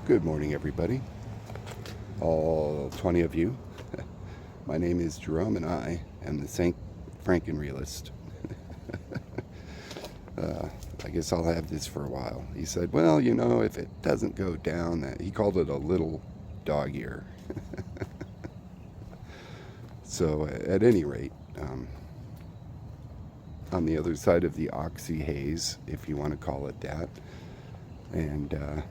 Good morning, everybody. All 20 of you. My name is Jerome, and I am the St. Franken realist. I guess I'll have this for a while. He said, well, you know, if it doesn't go down, he called it a little dog ear. So, at any rate, on the other side of the oxy haze, if you want to call it that, and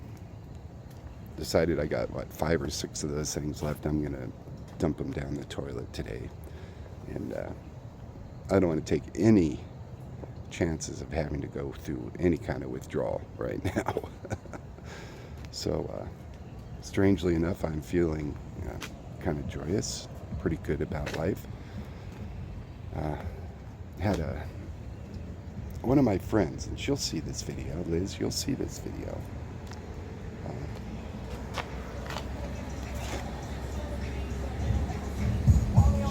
decided I got, 5 or 6 of those things left. I'm going to dump them down the toilet today. And I don't want to take any chances of having to go through any kind of withdrawal right now. So, strangely enough, I'm feeling kind of joyous, pretty good about life. Had one of my friends, and she'll see this video, Liz, you'll see this video.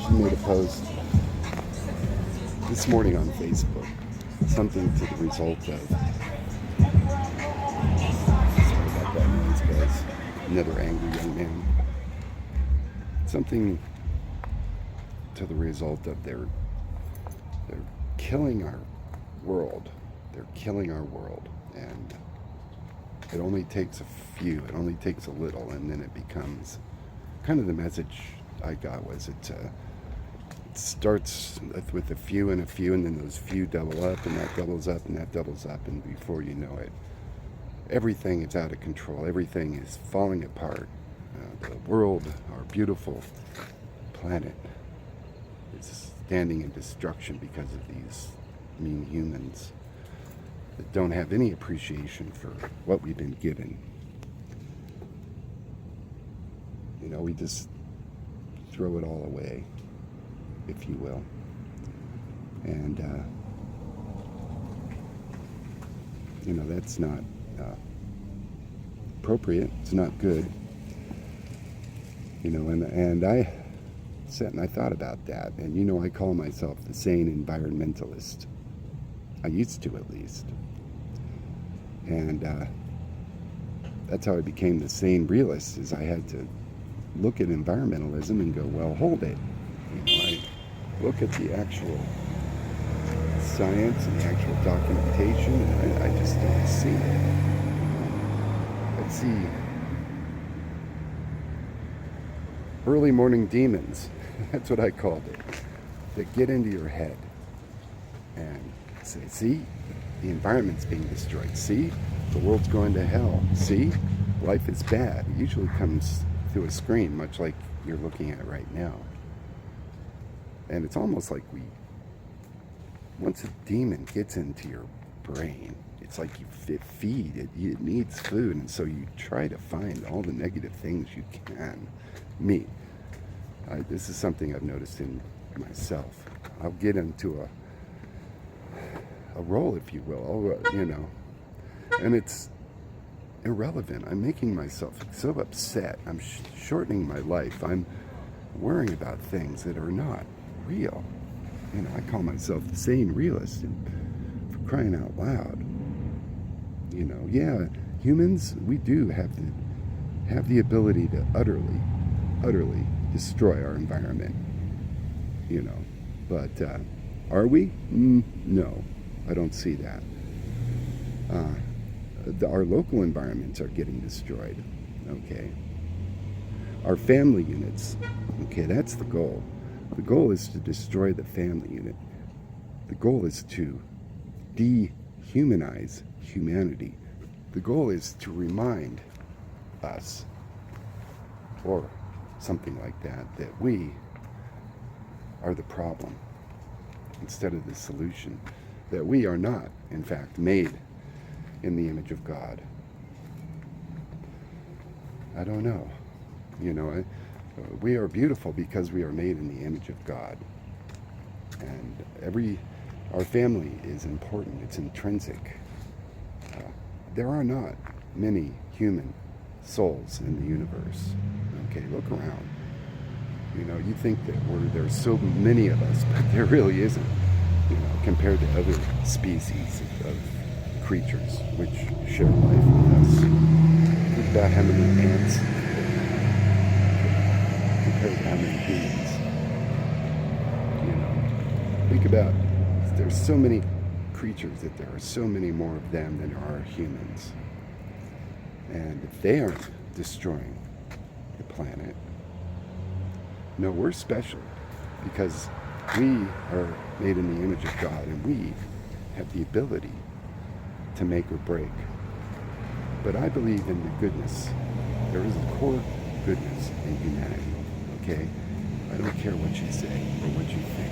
She made a post this morning on Facebook, something to the result of, sorry about that noise, guys, another angry young man, something to the result of they're killing our world. They're killing our world, and it only takes a few, it only takes a little, and then it becomes kind of the message I got was it starts with a few, and then those few double up, and that doubles up, and that doubles up, and before you know it, everything is out of control. Everything is falling apart. The world, our beautiful planet, is standing in destruction because of these mean humans that don't have any appreciation for what we've been given. You know, we just throw it all away, if you will. And, you know, that's not appropriate. It's not good. You know, and I sat and I thought about that. And, you know, I call myself the sane environmentalist. I used to, at least. And that's how I became the sane realist, is I had to look at environmentalism and go, well, hold it. You know, I look at the actual science and the actual documentation, and I just don't see it. I see early morning demons, that's what I called it, that get into your head and say, see, the environment's being destroyed. See, the world's going to hell. See, life is bad. It usually comes through a screen, much like you're looking at right now. And it's almost like once a demon gets into your brain, it's like you feed it. It needs food, and so you try to find all the negative things you can. This is something I've noticed in myself. I'll get into a role, if you will, you know, and it's irrelevant. I'm making myself so upset. I'm shortening my life. I'm worrying about things that are not real. You know, I call myself the sane realist, and for crying out loud. You know, yeah, humans, we do have the ability to utterly destroy our environment. You know, but are we? No, I don't see that. Our local environments are getting destroyed. Okay. Our family units. Okay, that's the goal. The goal is to destroy the family unit. The goal is to dehumanize humanity. The goal is to remind us, or something like that we are the problem instead of the solution. That we are not, in fact, made in the image of God. I don't know. You know, we are beautiful because we are made in the image of God. And our family is important. It's intrinsic. There are not many human souls in the universe. Okay, look around. You know, you think that there's so many of us, but there really isn't. You know, compared to other species of creatures which share life with us. about how many ants compared to how many humans. You know, think about, there's so many creatures that there are so many more of them than there are humans. And if they aren't destroying the planet, no, we're special because we are made in the image of God and we have the ability to make or break. But I believe in the goodness. There is a core goodness in humanity, okay? I don't care what you say or what you think.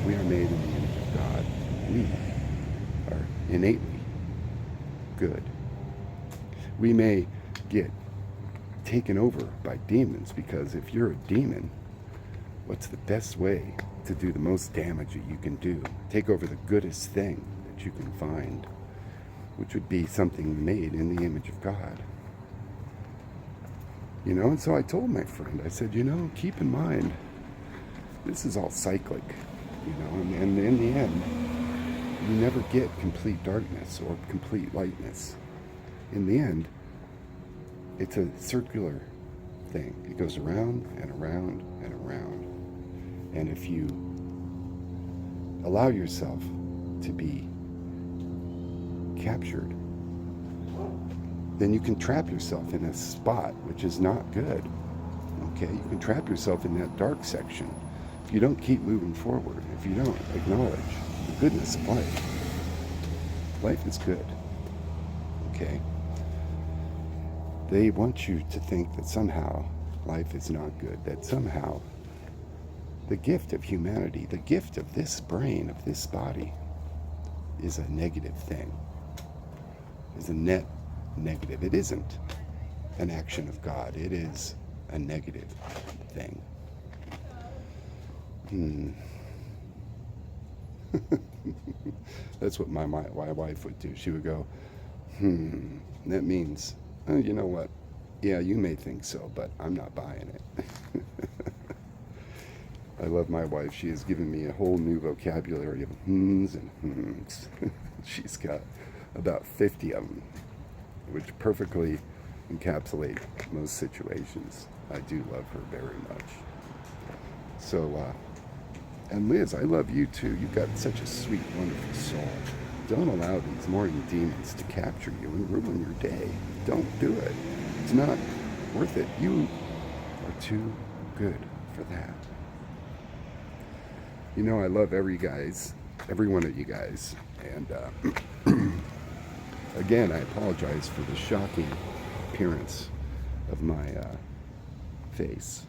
We are made in the image of God. We are innately good. We may get taken over by demons because if you're a demon, what's the best way to do the most damage that you can do? Take over the goodest thing that you can find, which would be something made in the image of God. You know, and so I told my friend, I said, you know, keep in mind, this is all cyclic, you know, and in the end, you never get complete darkness or complete lightness. In the end, it's a circular thing. It goes around and around and around. And if you allow yourself to be captured, then you can trap yourself in a spot which is not good. Okay, you can trap yourself in that dark section if you don't keep moving forward, if you don't acknowledge the goodness of life. Life is good. Okay? They want you to think that somehow life is not good, that somehow the gift of humanity, the gift of this brain, of this body, is a negative thing, is a net negative. It isn't an action of God. It is a negative thing. That's what my wife would do. She would go, that means, oh, you know what? Yeah, you may think so, but I'm not buying it. I love my wife. She has given me a whole new vocabulary of hmms and hmms. She's got about 50 of them, which perfectly encapsulate most situations. I do love her very much. So, and Liz, I love you too. You've got such a sweet, wonderful soul. Don't allow these morning demons to capture you and ruin your day. Don't do it. It's not worth it. You are too good for that. You know, I love every one of you guys. And again, I apologize for the shocking appearance of my face.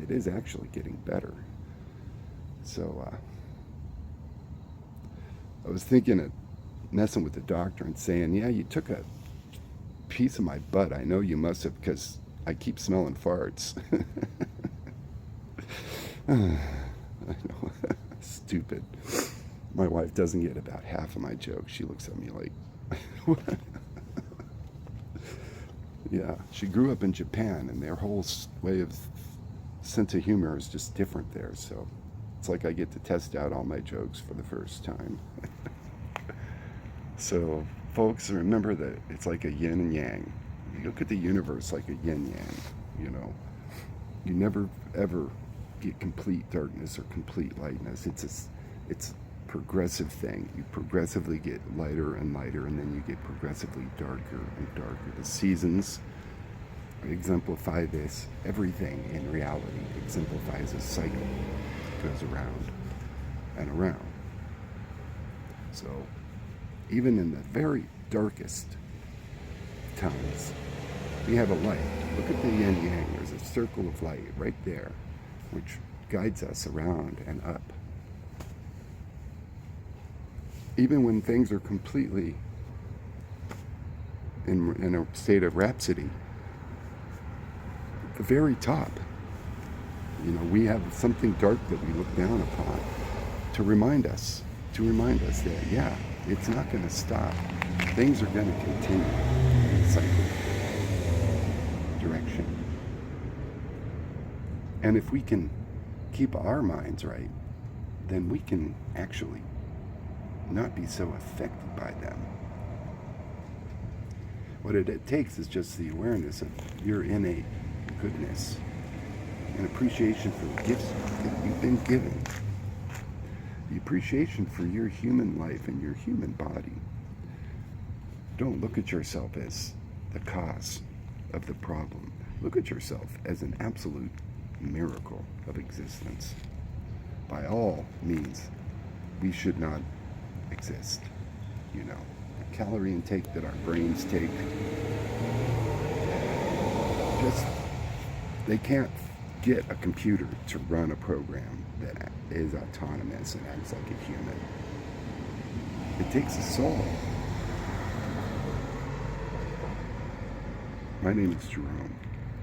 It is actually getting better. So I was thinking of messing with the doctor and saying, yeah, you took a piece of my butt. I know you must have, because I keep smelling farts. I know. Stupid. My wife doesn't get about half of my jokes. She looks at me like, what? Yeah, she grew up in Japan, and their whole way of sense of humor is just different there. So it's like I get to test out all my jokes for the first time. So, folks, remember that it's like a yin and yang. You look at the universe like a yin yang, you know. You never, ever get complete darkness or complete lightness. It's a progressive thing. You progressively get lighter and lighter, and then you get progressively darker and darker. The seasons exemplify this. Everything in reality exemplifies a cycle. It goes around and around. So, even in the very darkest times, we have a light. Look at the yin yang. There's a circle of light right there, which guides us around and up. Even when things are completely in a state of rhapsody, at the very top, you know, we have something dark that we look down upon to remind us that, yeah, it's not going to stop. Things are going to continue in a cyclic direction. And if we can keep our minds right, then we can actually not be so affected by them. What it takes is just the awareness of your innate goodness and appreciation for the gifts that you've been given. The appreciation for your human life and your human body. Don't look at yourself as the cause of the problem. Look at yourself as an absolute miracle of existence. By all means, we should not exist. You know, the calorie intake that our brains take, just, they can't get a computer to run a program that is autonomous and acts like a human. It takes a soul. My name is Jerome,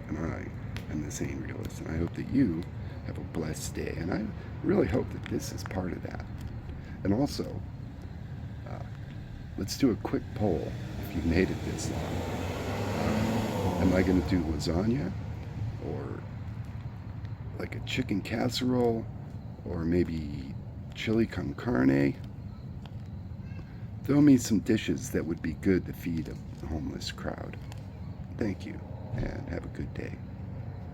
and I am the Sane Realist, and I hope that you have a blessed day, and I really hope that this is part of that. And also, let's do a quick poll if you've made it this long. Am I going to do lasagna, or like a chicken casserole, or maybe chili con carne? Throw me some dishes that would be good to feed a homeless crowd. Thank you, and have a good day.